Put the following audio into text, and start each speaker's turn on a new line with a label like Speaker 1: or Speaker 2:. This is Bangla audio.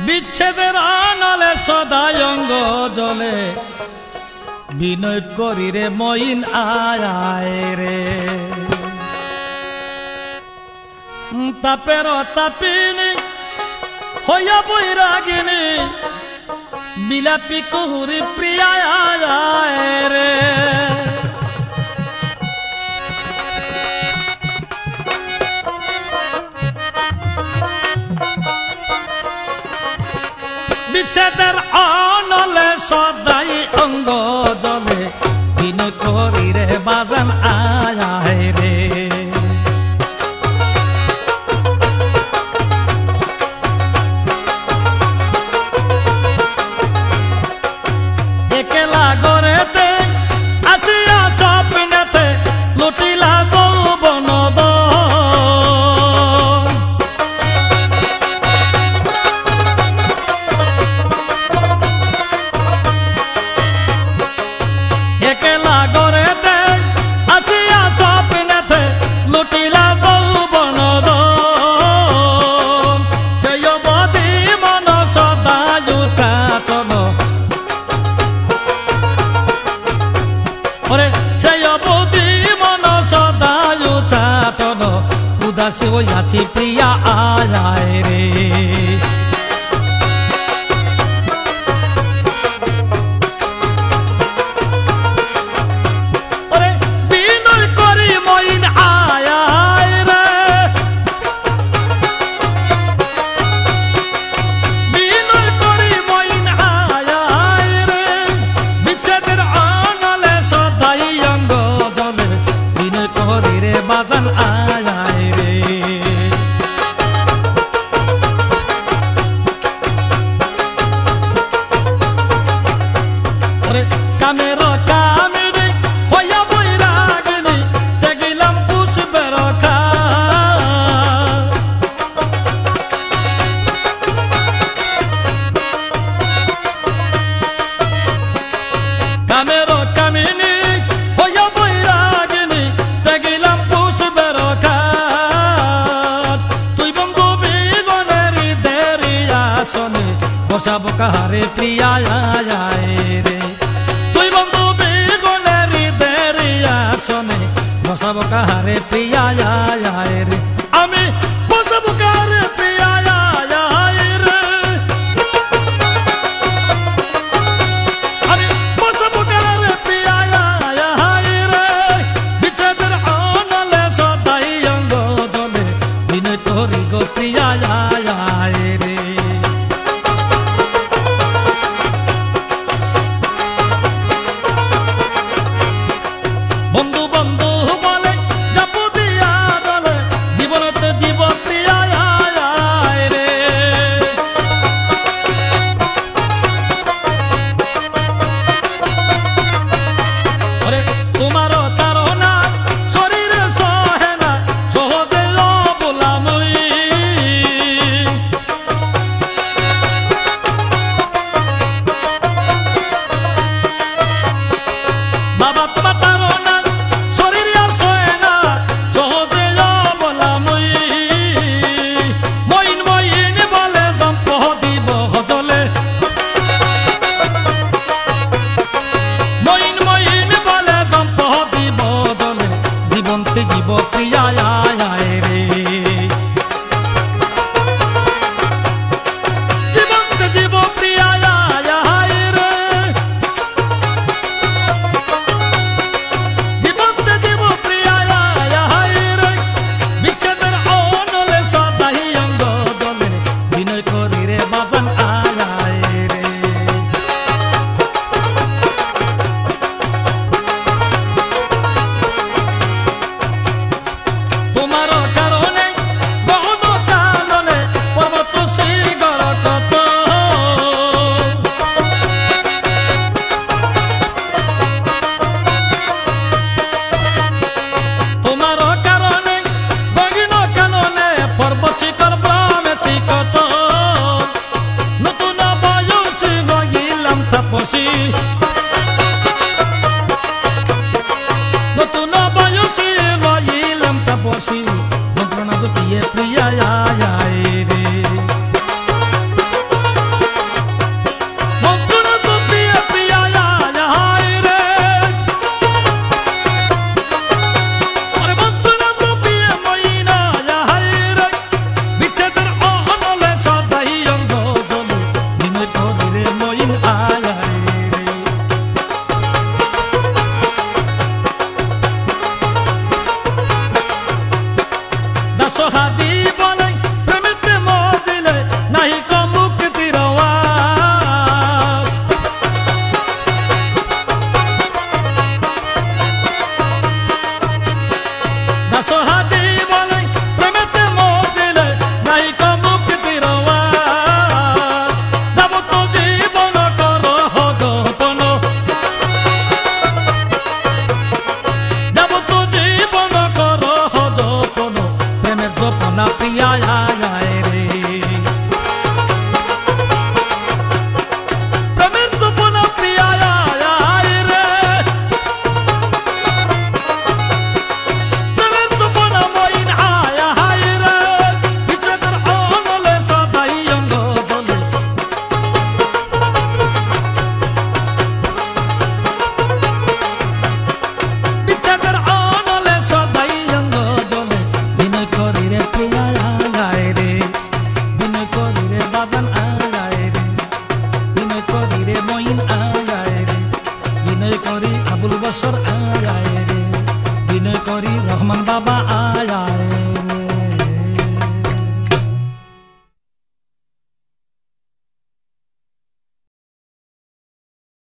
Speaker 1: বিচ্ছেদের আনালে সদাই অঙ্গ জলে বিনয় করি রে মইন আয় রে তাপের তাপিনী হইয়া বৈরাগিনী বিলাপী কুহুরি প্রিয়া রে বিচ্ছেদের অনলে সদাই অঙ্গ জলে বিনয় করি রে বাজান আয় রে একলা গড়েতে আসিয়া স্বপ্নেতে লুটিলা যৌবন একলা গড়েতে আসিয়া স্বপ্নেতে লুটিলা যৌবন সেই অবধি মন সদা জুটাতন ওরে সেই অবধি মন সদা জুটাতন উদাসী হইয়াছি প্রিয়া আয় রে বাজান আয় রে ওরে কামের কামিনী হইয়া বৈরাগিনী দেখিলাম পুষ্পের খা কামের কামিনী হইয়া বৈরাগিনী দেখিলাম বসাবো কাহারে প্রিয়া রে তুই বন্ধু বেগুনের দেরিয়া শোনে বসাবো কাহারে প্রিয়া রে আমি বসাবো কাহারে প্রিয়া রে আমি বসাবো কাহারে প্রিয়া রে বিচ্ছেদের অনলে সদাই অঙ্গ জলে বিনয় তোরি গো প্রিয়া রে বন্ধু বন্ধু বলে জাপু দিয়া আসর